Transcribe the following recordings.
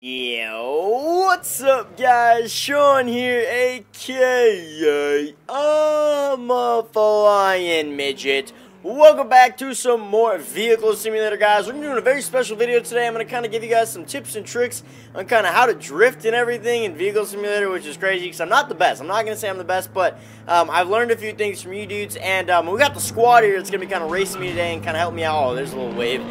Yo, what's up guys? Sean here, aka ImaFlyNmidget. Welcome back to some more Vehicle Simulator, guys. We're doing a very special video today. I'm going to kind of give you guys some tips and tricks on kind of how to drift and everything in Vehicle Simulator, which is crazy because I'm not the best. I'm not going to say I'm the best, but I've learned a few things from you dudes, and we got the squad here that's going to be kind of racing me today and kind of help me out. Oh, there's a little wave.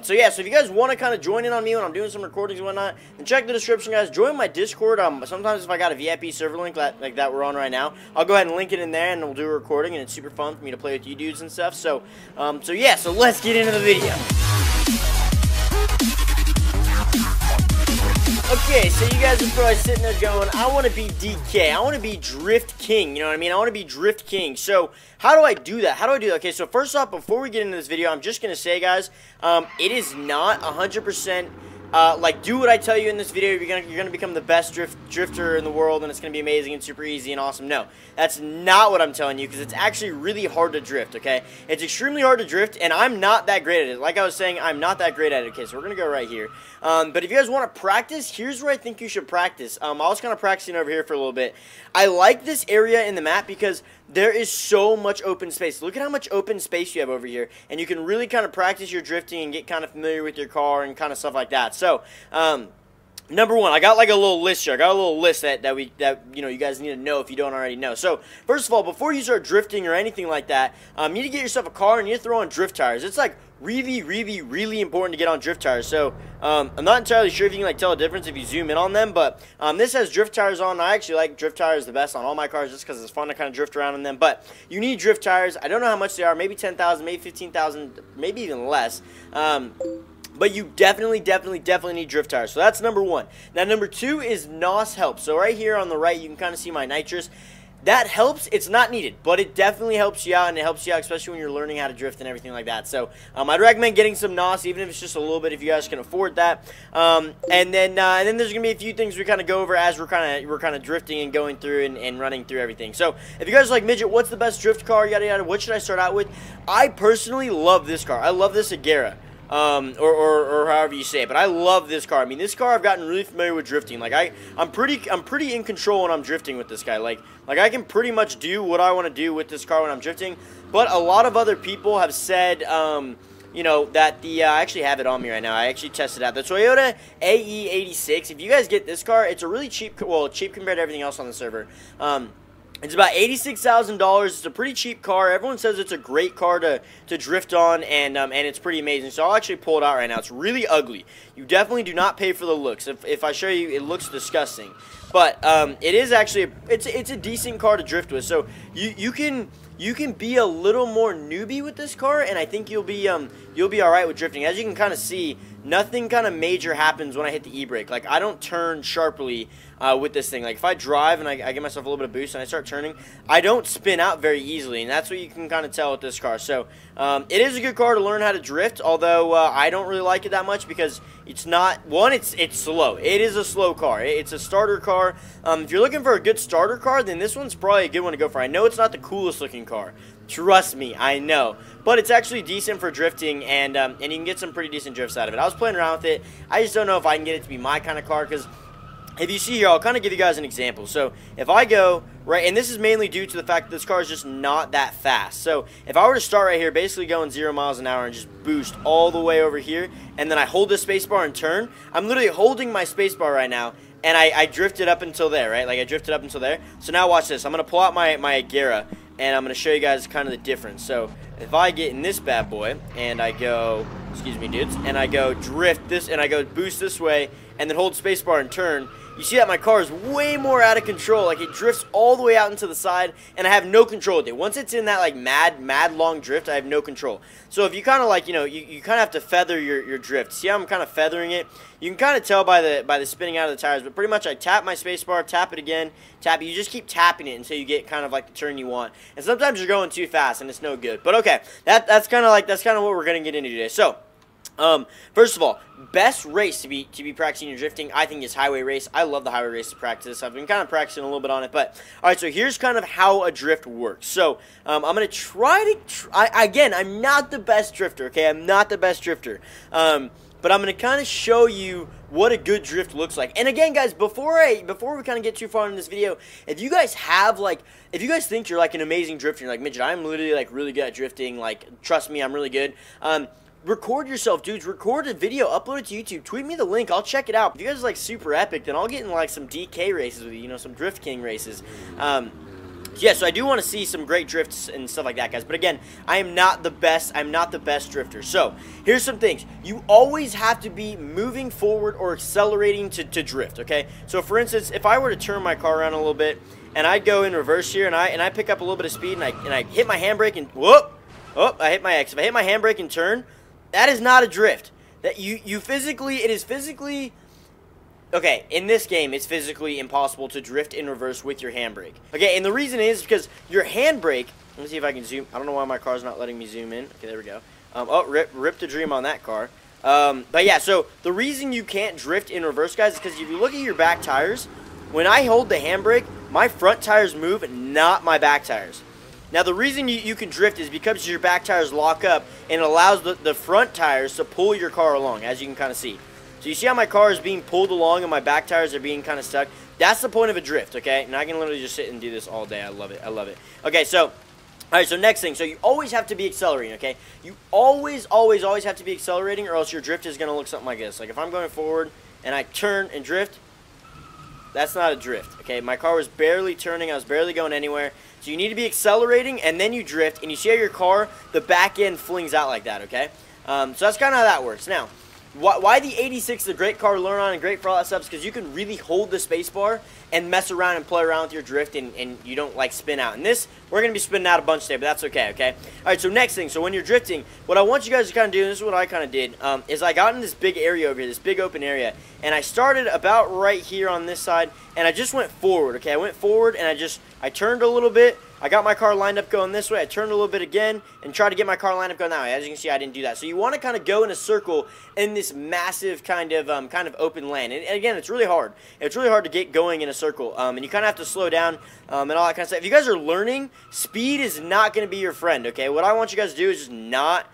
So yeah, so if you guys want to kind of join in on me when I'm doing some recordings and whatnot, then check the description, guys. Join my Discord. Sometimes if I got a VIP server link like that we're on right now, I'll go ahead and link it in there, and we'll do a recording, and it's super fun for me to play with you dudes and stuff. So yeah, so let's get into the video. Okay, so you guys are probably sitting there going, I want to be DK, I want to be Drift King, you know what I mean? I want to be Drift King. So, how do I do that? How do I do that? Okay, so first off, before we get into this video, I'm just going to say, guys, it is not 100%, like, do what I tell you in this video. You're gonna become the best drifter in the world, and it's gonna be amazing and super easy and awesome. No, that's not what I'm telling you, because it's actually really hard to drift. Okay, it's extremely hard to drift, and I'm not that great at it. Like I was saying, I'm not that great at it. Okay, so we're gonna go right here. But if you guys want to practice, here's where I think you should practice. I was kind of practicing over here for a little bit. I like this area in the map because there is so much open space. Look at how much open space you have over here, and you can really kind of practice your drifting and get kind of familiar with your car and kind of stuff like that. So, number one, I got like a little list here. I got a little list that you know, you guys need to know if you don't already know. So first of all, before you start drifting or anything like that, you need to get yourself a car and you need to throw on drift tires. It's like really important to get on drift tires. So I'm not entirely sure if you can like tell a difference if you zoom in on them, but this has drift tires on. I actually like drift tires the best on all my cars just because it's fun to kind of drift around in them. But you need drift tires. I don't know how much they are. Maybe 10,000, maybe 15,000, maybe even less. But you definitely need drift tires. So that's number one. Now, number two is NOS help. So right here on the right, you can kind of see my nitrous. That helps. It's not needed, but it definitely helps you out, and it helps you out, especially when you're learning how to drift and everything like that. So I'd recommend getting some NOS, even if it's just a little bit, if you guys can afford that. And then there's gonna be a few things we kind of go over as we're kind of drifting and going through and running through everything. So if you guys are like, Midget, what's the best drift car? Yada yada. What should I start out with? I personally love this car. I love this Agera. Or however you say it, but I love this car. I mean, this car I've gotten really familiar with drifting. Like I'm pretty in control when I'm drifting with this guy. Like I can pretty much do what I want to do with this car when I'm drifting. But a lot of other people have said, you know, that I actually have it on me right now. I actually tested out the Toyota AE86. If you guys get this car, it's a really cheap, well, cheap compared to everything else on the server. It's about $86,000. It's a pretty cheap car. Everyone says it's a great car to drift on, and it's pretty amazing. So I'll actually pull it out right now. It's really ugly. You definitely do not pay for the looks. If I show you, it looks disgusting. But it is actually it's a decent car to drift with. So you can be a little more newbie with this car, and I think you'll be all right with drifting. As you can kind of see, nothing kind of major happens when I hit the e-brake. Like, I don't turn sharply with this thing. Like, if I drive and I give myself a little bit of boost and I start turning, I don't spin out very easily, and that's what you can kind of tell with this car. So it is a good car to learn how to drift, although I don't really like it that much because it's not, one, it's slow. It is a slow car. It's a starter car. If you're looking for a good starter car, then this one's probably a good one to go for. I know it's not the coolest looking car. Trust me, I know. But it's actually decent for drifting, and you can get some pretty decent drifts out of it. I was playing around with it. I just don't know if I can get it to be my kind of car, because if you see here, I'll kind of give you guys an example. So if I go, right, and this is mainly due to the fact that this car is just not that fast. So if I were to start right here, basically going 0 miles an hour and just boost all the way over here, and then I hold the spacebar and turn, I'm literally holding my spacebar right now, and I drifted up until there, right? Like, I drifted up until there. So now watch this. I'm going to pull out my Agera, and I'm going to show you guys kind of the difference. So if I get in this bad boy, and I go, excuse me dudes, and I go drift this, and I go boost this way, and then hold spacebar and turn, you see that my car is way more out of control. Like, it drifts all the way out into the side, and I have no control with it. Once it's in that, like, mad long drift, I have no control. So if you kind of, like, you know, you kind of have to feather your drift. See how I'm kind of feathering it? You can kind of tell by the spinning out of the tires, but pretty much I tap my spacebar, tap it again, tap it. You just keep tapping it until you get kind of like the turn you want. And sometimes you're going too fast, and it's no good. But okay, that's kind of what we're going to get into today. So, first of all, best race to be practicing your drifting, I think, is highway race. I love the highway race to practice. I've been kind of practicing a little bit on it, but all right. So here's kind of how a drift works. So I'm gonna try to. Again, I'm not the best drifter. Okay, I'm not the best drifter. but I'm going to kind of show you what a good drift looks like. And again, guys, before we kind of get too far in this video, if you guys think you're like an amazing drifter, you're like, Midget, I'm literally like really good at drifting, like, trust me, I'm really good. Record yourself, dudes. Record a video, upload it to YouTube, tweet me the link, I'll check it out. If you guys are like super epic, then I'll get in like some DK races with you, you know, some Drift King races. Yeah, so I do want to see some great drifts and stuff like that, guys. But again, I am not the best. I'm not the best drifter. So here's some things. You always have to be moving forward or accelerating to drift, okay? So for instance, if I were to turn my car around a little bit and I go in reverse here and I pick up a little bit of speed and I hit my handbrake and whoop, oh, I hit my X. If I hit my handbrake and turn, that is not a drift. That it is physically. Okay, in this game, it's physically impossible to drift in reverse with your handbrake. Okay, and the reason is because your handbrake... Let me see if I can zoom. I don't know why my car's not letting me zoom in. Okay, there we go. Oh, rip the dream on that car. But yeah, so the reason you can't drift in reverse, guys, is because if you look at your back tires, when I hold the handbrake, my front tires move, not my back tires. Now, the reason you can drift is because your back tires lock up, and it allows the front tires to pull your car along, as you can kind of see. So you see how my car is being pulled along and my back tires are being kind of stuck? That's the point of a drift, okay? And I can literally just sit and do this all day. I love it. I love it. Okay, so, all right, so next thing. So you always have to be accelerating, okay? You always have to be accelerating or else your drift is going to look something like this. Like if I'm going forward and I turn and drift, that's not a drift, okay? My car was barely turning. I was barely going anywhere. So you need to be accelerating and then you drift. And you see how your car, the back end flings out like that, okay? So that's kind of how that works. Now, why the 86 is a great car to learn on and great for all that stuff is because you can really hold the space bar and mess around and play around with your drift and you don't like spin out. And this, we're going to be spinning out a bunch today, but that's okay, okay? Alright, so next thing, so when you're drifting, what I want you guys to kind of do, and this is what I kind of did, is I got in this big area over here, this big open area, and I started about right here on this side, and I just went forward, okay? I went forward and I turned a little bit. I got my car lined up going this way. I turned a little bit again and tried to get my car lined up going that way. As you can see, I didn't do that. So you want to kind of go in a circle in this massive kind of open land. And again, it's really hard. It's really hard to get going in a circle. And you kind of have to slow down and all that kind of stuff. If you guys are learning, speed is not going to be your friend, okay? What I want you guys to do is just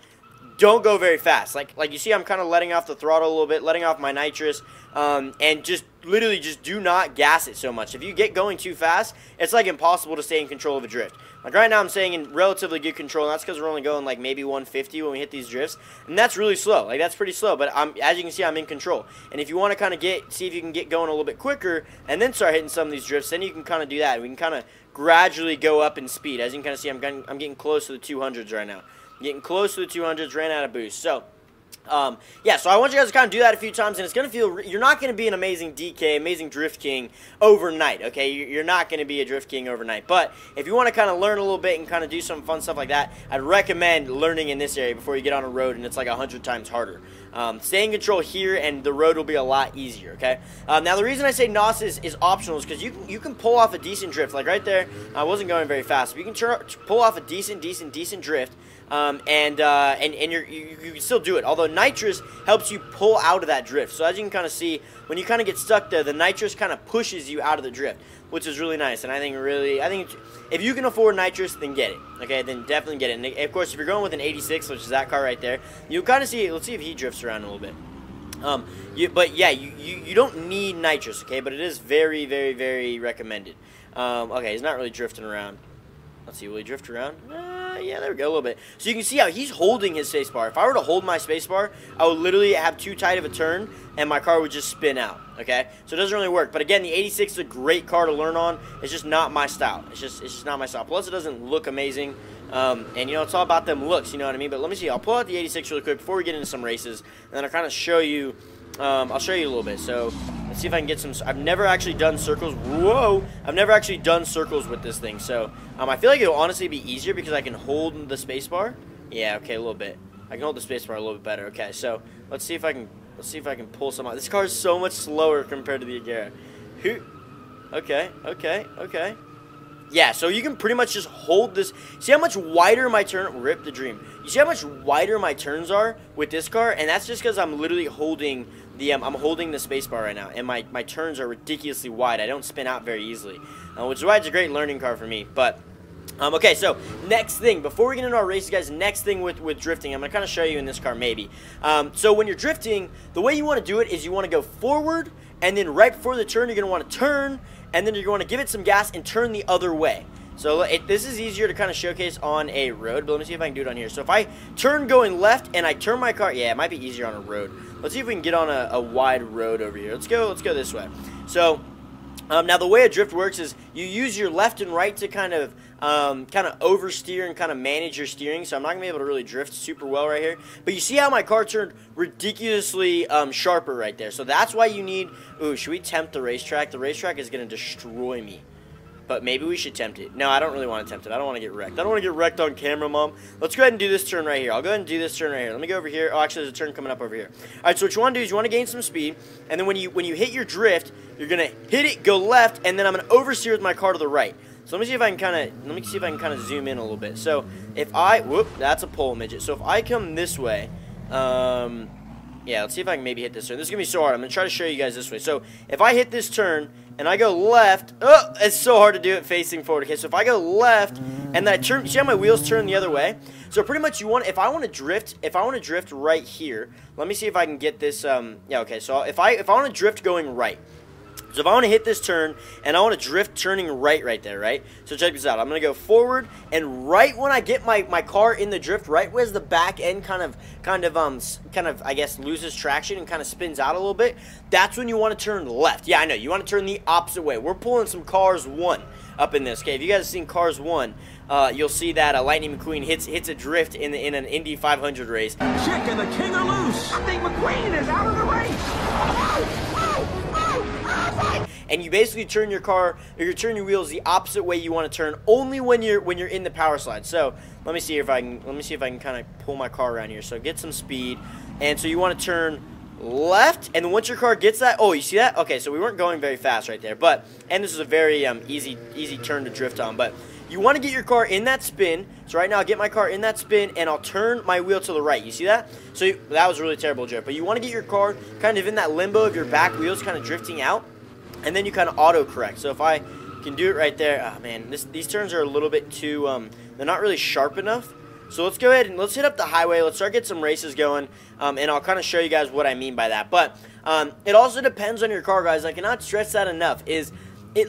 don't go very fast. Like you see, I'm kind of letting off the throttle a little bit, letting off my nitrous, and just literally just do not gas it so much. If you get going too fast, it's like impossible to stay in control of a drift. Like right now I'm staying in relatively good control, and that's because we're only going like maybe 150 when we hit these drifts, and that's really slow. Like that's pretty slow, but as you can see, I'm in control. And if you want to kind of see if you can get going a little bit quicker and then start hitting some of these drifts, then you can kind of do that. We can kind of gradually go up in speed. As you can kind of see, I'm getting close to the 200s right now. Getting close to the 200s, ran out of boost. So, yeah, so I want you guys to kind of do that a few times, and it's going to feel, you're not going to be an amazing DK, amazing Drift King overnight, okay? You're not going to be a Drift King overnight. But if you want to kind of learn a little bit and kind of do some fun stuff like that, I'd recommend learning in this area before you get on a road, and it's like 100 times harder. Stay in control here, and the road will be a lot easier, okay? Now, the reason I say NOS is optional is because you can pull off a decent drift. Like right there, I wasn't going very fast, but you can pull off a decent drift, and you can still do it. Although nitrous helps you pull out of that drift. So as you can kind of see, when you kind of get stuck there, the nitrous kind of pushes you out of the drift, which is really nice. And I think if you can afford nitrous, then get it. Okay, then definitely get it. And of course, if you're going with an 86, which is that car right there, you'll kind of see. Let's see if he drifts around a little bit. But yeah, you don't need nitrous, okay? But it is very, very, very recommended. Okay, he's not really drifting around. Let's see, will he drift around? Yeah, there we go, a little bit. So you can see how he's holding his spacebar. If I were to hold my spacebar, I would literally have too tight of a turn, and my car would just spin out, okay? So it doesn't really work. But again, the 86 is a great car to learn on. It's just not my style. It's just not my style. Plus, it doesn't look amazing. And, you know, it's all about them looks, you know what I mean? But let me see. I'll pull out the 86 really quick before we get into some races, and then I'll kind of show you. I'll show you a little bit. So let's see if I can get some. I've never actually done circles. Whoa! I've never actually done circles with this thing. So I feel like it'll honestly be easier because I can hold the space bar. Yeah, okay, a little bit. I can hold the space bar a little bit better. Okay, so let's see if I can pull some out. This car is so much slower compared to the Agera. Okay. Yeah, so you can pretty much just hold this. See how much wider my turn... Rip the dream. You see how much wider my turns are with this car? And that's just because I'm literally holding the... I'm holding the spacebar right now. And my turns are ridiculously wide. I don't spin out very easily. Which is why it's a great learning car for me. But Okay, so next thing, before we get into our races, guys, next thing with drifting, I'm going to kind of show you in this car maybe. So when you're drifting, the way you want to do it is you want to go forward, and then right before the turn, you're going to want to turn, and then you're going to give it some gas and turn the other way. So this is easier to kind of showcase on a road, but let me see if I can do it on here. So if I turn going left and I turn my car, yeah, it might be easier on a road. Let's see if we can get on a wide road over here. Let's go this way. So now the way a drift works is you use your left and right to kind of oversteer and kind of manage your steering. So I'm not gonna be able to really drift super well right here. But you see how my car turned ridiculously sharper right there. So that's why you need. Ooh, should we tempt the racetrack? The racetrack is gonna destroy me. But maybe we should tempt it. No, I don't really want to tempt it. I don't want to get wrecked. I don't want to get wrecked on camera, Mom. Let's go ahead and do this turn right here. I'll go ahead and do this turn right here. Let me go over here. Oh, actually, there's a turn coming up over here. All right, so what you want to do is you want to gain some speed. And then when you hit your drift, you're going to hit it, go left, and then I'm going to oversteer with my car to the right. So let me see if I can kind of zoom in a little bit. So if I, whoop, that's a pole midget. So if I come this way, yeah, let's see if I can maybe hit this turn. This is going to be so hard. I'm going to try to show you guys this way. So if I hit this turn and I go left, oh, it's so hard to do it facing forward. Okay, so if I go left and then I turn, see how my wheels turn the other way? So pretty much if I want to drift right here, let me see if I can get this, yeah, okay, so if I want to drift going right, so if I want to hit this turn, and I want to drift turning right there, right? So check this out. I'm going to go forward, and right when I get my car in the drift, right as the back end kind of, I guess, loses traction and kind of spins out a little bit, that's when you want to turn left. Yeah, I know. You want to turn the opposite way. We're pulling some Cars 1 up in this. Okay, if you guys have seen Cars 1, you'll see that Lightning McQueen hits a drift in an Indy 500 race. Chick and the king are loose. I think McQueen is out of the race. And you basically turn your car, or you turn your wheels the opposite way you want to turn, only when you're in the power slide. So let me see if I can kind of pull my car around here. So get some speed, and so you want to turn left, and then once your car gets that, oh, you see that? Okay, so we weren't going very fast right there, and this is a very easy turn to drift on, but you want to get your car in that spin. So right now I'll get my car in that spin, and I'll turn my wheel to the right. You see that? So that was a really terrible drift, but you want to get your car kind of in that limbo of your back wheels kind of drifting out, and then you kind of auto-correct. So if I can do it right there, oh man, these turns are a little bit too, they're not really sharp enough. So let's go ahead and let's hit up the highway. Let's start getting some races going, and I'll kind of show you guys what I mean by that. But it also depends on your car, guys. I cannot stress that enough. It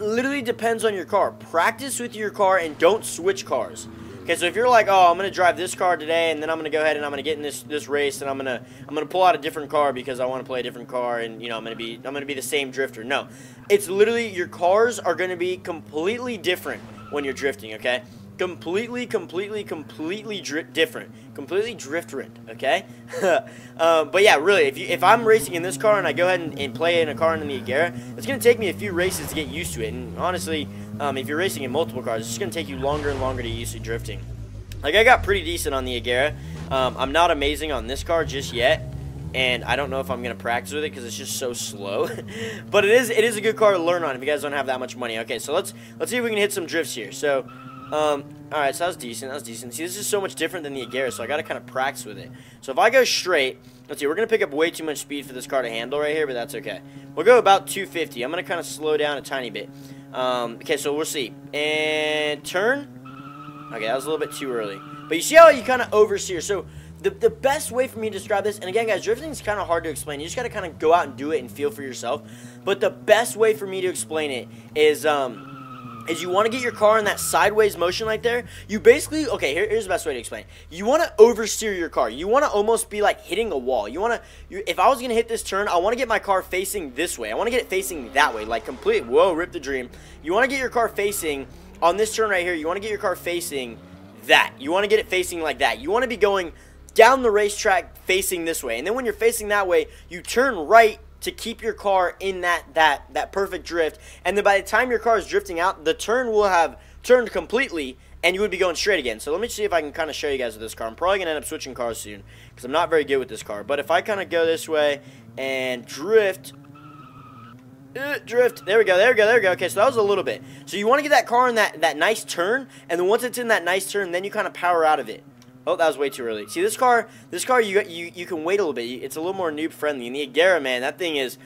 literally depends on your car. Practice with your car and don't switch cars. Okay, so if you're like, oh, I'm gonna drive this car today, and then I'm gonna go ahead and I'm gonna get in this race, and I'm gonna pull out a different car because I want to play a different car, and you know I'm gonna be the same drifter. No, it's literally your cars are gonna be completely different when you're drifting. Okay, completely different, completely different. Okay, but yeah, really, if I'm racing in this car and I go ahead and play in a car in the Agera, it's gonna take me a few races to get used to it, and honestly. If you're racing in multiple cars, it's just going to take you longer and longer to get used to drifting. Like, I got pretty decent on the Agera. I'm not amazing on this car just yet, and I don't know if I'm going to practice with it because it's just so slow. But it is a good car to learn on if you guys don't have that much money. Okay, so let's see if we can hit some drifts here. So, alright, so that was decent. See, this is so much different than the Agera, so I got to kind of practice with it. So if I go straight, let's see, we're going to pick up way too much speed for this car to handle right here, but that's okay. We'll go about 250. I'm going to kind of slow down a tiny bit. Okay, so we'll see. And turn. Okay, that was a little bit too early. But you see how you kind of oversteer. So the best way for me to describe this, and again, guys, drifting is kind of hard to explain. You just got to kind of go out and do it and feel for yourself. But the best way for me to explain it is you want to get your car in that sideways motion like there. You basically, okay, here's the best way to explain. You want to oversteer your car. You want to almost be like hitting a wall. If I was going to hit this turn, I want to get my car facing this way. I want to get it facing that way, like complete, whoa, rip the dream. You want to get your car facing, on this turn right here, you want to get your car facing that. You want to get it facing like that. You want to be going down the racetrack facing this way. And then when you're facing that way, you turn right to keep your car in that perfect drift, and then by the time your car is drifting out, the turn will have turned completely, and you would be going straight again. So let me see if I can kind of show you guys with this car. I'm probably going to end up switching cars soon, because I'm not very good with this car. But if I kind of go this way and drift, there we go. Okay, so that was a little bit. So you want to get that car in that nice turn, and then once it's in that nice turn, then you kind of power out of it. Oh, that was way too early. See, this car, you can wait a little bit. It's a little more noob friendly. In the Agera, man, that thing is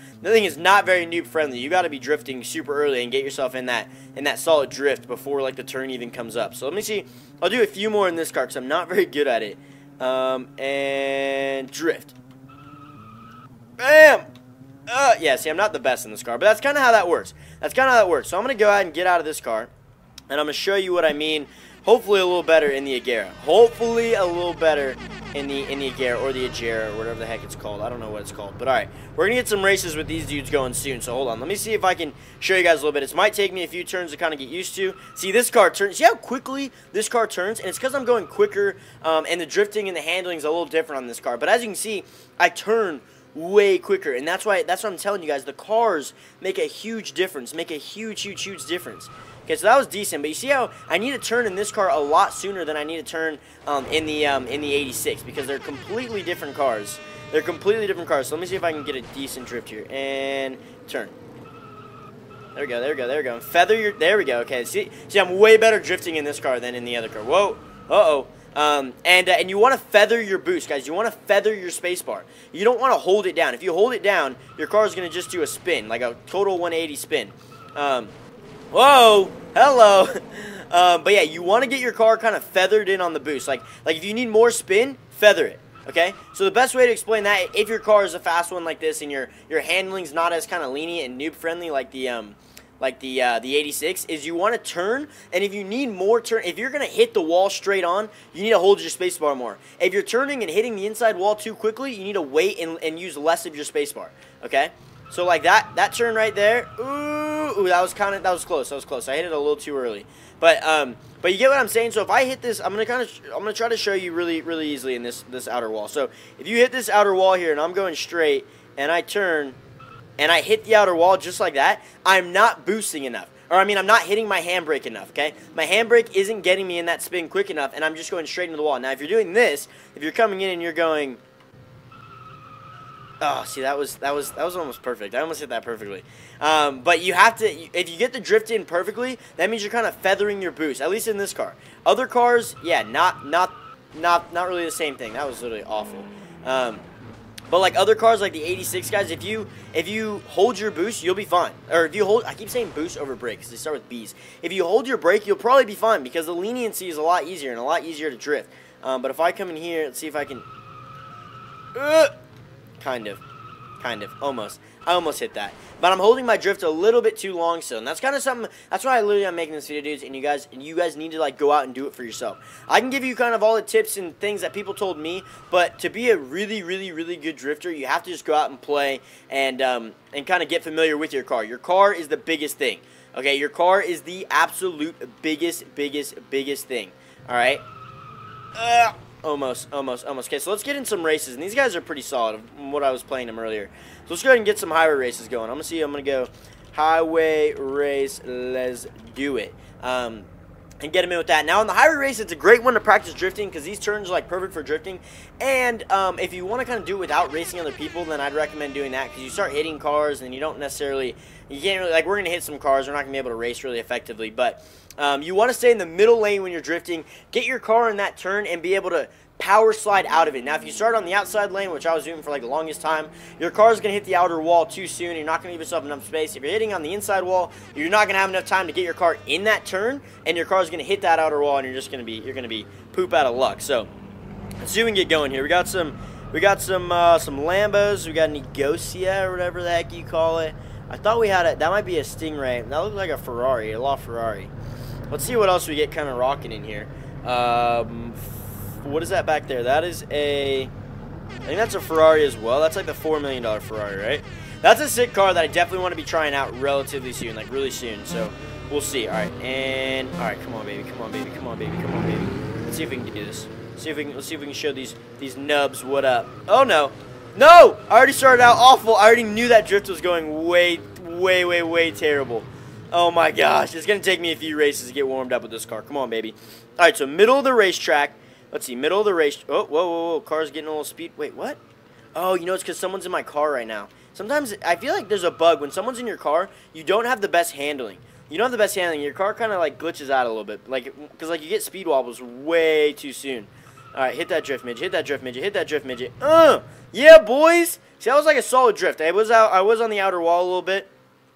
not very noob friendly. You got to be drifting super early and get yourself in that solid drift before like the turn even comes up. So let me see. I'll do a few more in this car because I'm not very good at it. And drift. Bam. Yeah, see, I'm not the best in this car, but that's kind of how that works. So I'm gonna go ahead and get out of this car, and I'm gonna show you what I mean. Hopefully a little better in the Agera. Hopefully a little better in the Agera or the Agera or whatever the heck it's called. I don't know what it's called. But alright, we're going to get some races with these dudes going soon. So hold on. Let me see if I can show you guys a little bit. It might take me a few turns to kind of get used to. See, this car turns. See how quickly this car turns? And it's because I'm going quicker, and the drifting and the handling is a little different on this car. But as you can see, I turn way quicker, and that's what I'm telling you guys. The cars make a huge difference. Make a huge difference. Okay, so that was decent, but you see how I need to turn in this car a lot sooner than I need to turn in the 86 because they're completely different cars. So let me see if I can get a decent drift here and turn. There we go. And feather your. There we go. Okay, see, I'm way better drifting in this car than in the other car. Whoa. And you want to feather your boost, guys. You want to feather your spacebar. You don't want to hold it down. If you hold it down, your car is going to just do a spin, like a total 180 spin. Whoa, hello. But yeah, you want to get your car kind of feathered in on the boost. Like if you need more spin, feather it. Okay, so the best way to explain that, if your car is a fast one like this and your handling's not as kind of lenient and noob friendly like the 86, is you want to turn, and if you need more turn, if you're gonna hit the wall straight on, you need to hold your spacebar more. If you're turning and hitting the inside wall too quickly, you need to wait and use less of your spacebar. Okay, so like that turn right there. Ooh, that was close. I hit it a little too early, but you get what I'm saying. So if I hit this, I'm gonna try to show you really easily in this outer wall. So if you hit this outer wall here, and I'm going straight, and I turn, and I hit the outer wall just like that, I'm not boosting enough. Or, I mean, I'm not hitting my handbrake enough, okay? My handbrake isn't getting me in that spin quick enough, and I'm just going straight into the wall. Now, if you're doing this, if you're coming in and you're going... Oh, see, that was almost perfect. I almost hit that perfectly. But you have to... If you get the drift in perfectly, that means you're kind of feathering your boost, at least in this car. Other cars, yeah, not really the same thing. That was literally awful. But like other cars, like the 86 guys, if you hold your boost, you'll be fine. Or if you hold, I keep saying boost over brake because they start with B's. If you hold your brake, you'll probably be fine because the leniency is a lot easier and a lot easier to drift. But if I come in here, let's see if I can. Kind of, almost. I almost hit that. But I'm holding my drift a little bit too long still. And that's kind of something, that's why I literally am making this video, dudes. And you guys need to like go out and do it for yourself. I can give you kind of all the tips and things that people told me. But to be a really good drifter, you have to just go out and play and kind of get familiar with your car. Your car is the biggest thing. Okay, your car is the absolute biggest thing. Alright? Almost. Okay, so let's get in some races. And these guys are pretty solid from what I was playing them earlier. So let's go ahead and get some highway races going. I'm going to go highway race. Let's do it. And get them in with that. Now, on the highway race, it's a great one to practice drifting because these turns are, like, perfect for drifting. And if you want to kind of do it without racing other people, then I'd recommend doing that because you start hitting cars and you don't necessarily, you can't really, like, we're going to hit some cars. We're not going to be able to race really effectively. But you want to stay in the middle lane when you're drifting. Get your car in that turn and be able to power slide out of it. Now, if you start on the outside lane, which I was doing for like the longest time, your car is going to hit the outer wall too soon. You're not going to give yourself enough space. If you're hitting on the inside wall, you're not going to have enough time to get your car in that turn, and your car is going to hit that outer wall, and you're going to be poop out of luck. So let's see if we can get going here. We got some Lambos. We got Negocia or whatever the heck you call it. I thought we had that might be a Stingray. That looks like a Ferrari, a LaFerrari. Let's see what else we get kind of rocking in here. What is that back there? That is I think that's a Ferrari as well. That's like the $4 million Ferrari, right? That's a sick car that I definitely want to be trying out relatively soon, like really soon. So we'll see. All right, come on, baby. Let's see if we can do this. Let's see if we can show these nubs what up. Oh no, no! I already started out awful. I already knew that drift was going way terrible. Oh my gosh, it's gonna take me a few races to get warmed up with this car. Come on, baby. All right, so middle of the racetrack. Let's see, middle of the race. Oh, whoa. Car's getting a little speed. Wait, what? Oh, you know, it's because someone's in my car right now. Sometimes I feel like there's a bug. When someone's in your car, you don't have the best handling. You don't have the best handling. Your car kind of, like, glitches out a little bit. Like, because, like, you get speed wobbles way too soon. Alright, hit that drift, midget. Hit that drift, midget. Hit that drift, midget. Yeah, boys. See, that was like a solid drift. I was on the outer wall a little bit.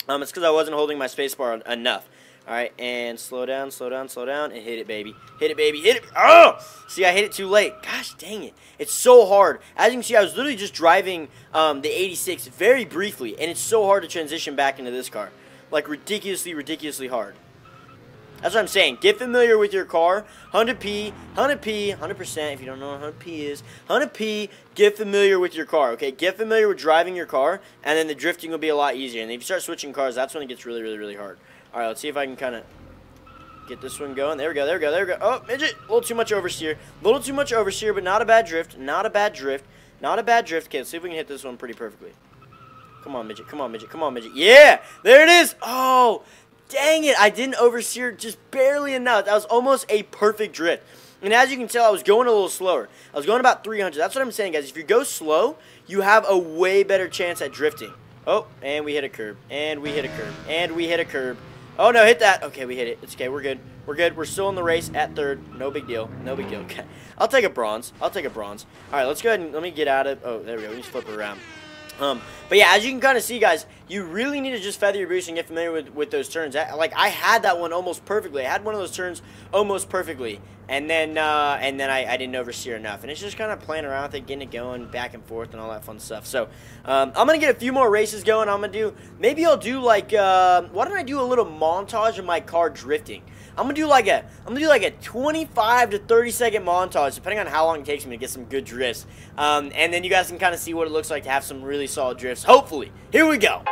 It's because I wasn't holding my spacebar enough. Alright, and slow down, and hit it, baby. Hit it, baby. Hit it. Oh! See, I hit it too late. Gosh, dang it. It's so hard. As you can see, I was literally just driving the 86 very briefly, and it's so hard to transition back into this car. Like, ridiculously hard. That's what I'm saying. Get familiar with your car. 100p, 100%. If you don't know what 100p is, 100p, get familiar with your car, okay? Get familiar with driving your car, and then the drifting will be a lot easier. And if you start switching cars, that's when it gets really hard. All right, let's see if I can kind of get this one going. There we go. Oh, midget, a little too much oversteer. But not a bad drift. Not a bad drift. Okay, let's see if we can hit this one pretty perfectly. Come on, midget. Yeah, there it is. Oh, dang it. I didn't oversteer just barely enough. That was almost a perfect drift. And as you can tell, I was going a little slower. I was going about 300. That's what I'm saying, guys. If you go slow, you have a way better chance at drifting. Oh, and we hit a curb. Oh, no, hit that. Okay, we hit it. It's okay. We're good. We're still in the race at third. No big deal. Okay. I'll take a bronze. All right, let's go ahead and let me get out of. Oh, there we go. We just flip it around. But yeah, as you can kind of see, guys, you really need to just feather your boost and get familiar with those turns. Like, I had that one almost perfectly. I had one of those turns almost perfectly, and then I didn't oversteer enough. And it's just kind of playing around with it, getting it going back and forth and all that fun stuff. So I'm gonna get a few more races going. Maybe I'll do like why don't I do a little montage of my car drifting? I'm gonna do like a 25 to 30 second montage, depending on how long it takes me to get some good drifts. And then you guys can kind of see what it looks like to have some really solid drifts. Hopefully, here we go.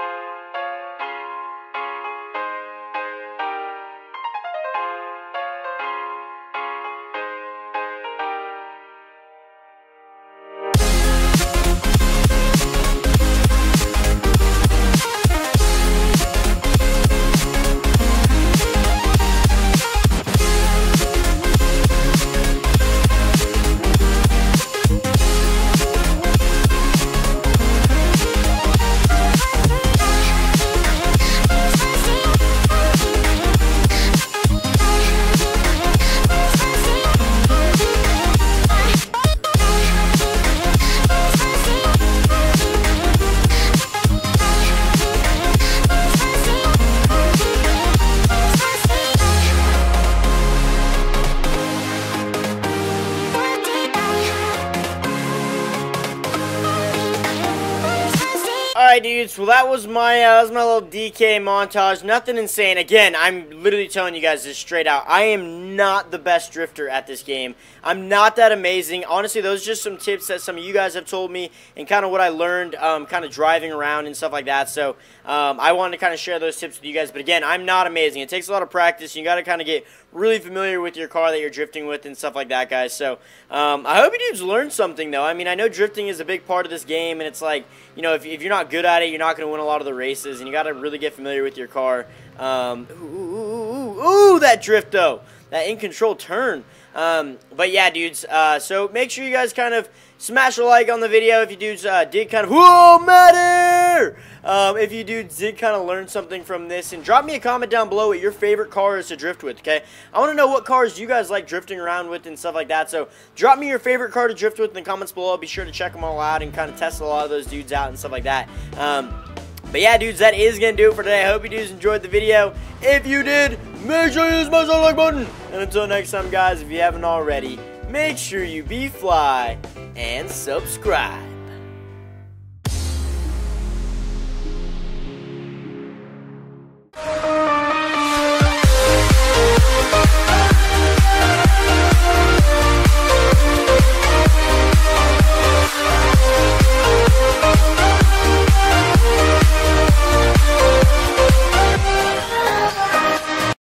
Alright, dudes, well that was my little DK montage. Nothing insane. Again, I'm literally telling you guys this straight out. I am not the best drifter at this game. I'm not that amazing. Honestly, those are just some tips that some of you guys have told me and kind of what I learned kind of driving around and stuff like that. So I wanted to kind of share those tips with you guys. But again, I'm not amazing. It takes a lot of practice. You got to kind of get really familiar with your car that you're drifting with and stuff like that, guys. So I hope you dudes learned something, though. I mean, I know drifting is a big part of this game, and it's like, you know, if you're not good at it, you're not going to win a lot of the races, and you got to really get familiar with your car. Ooh, that drift, though. That in-control turn. But yeah, dudes, so make sure you guys kind of smash a like on the video if you dudes did kind of, whoa, matter! If you dudes did kind of learn something from this, and drop me a comment down below what your favorite car is to drift with, okay? I want to know what cars you guys like drifting around with and stuff like that, so drop me your favorite car to drift with in the comments below. I'll be sure to check them all out and kind of test a lot of those dudes out and stuff like that. But yeah, dudes, that is going to do it for today. I hope you dudes enjoyed the video. If you did, make sure you smash that like button. And until next time, guys, if you haven't already, make sure you be fly and subscribe.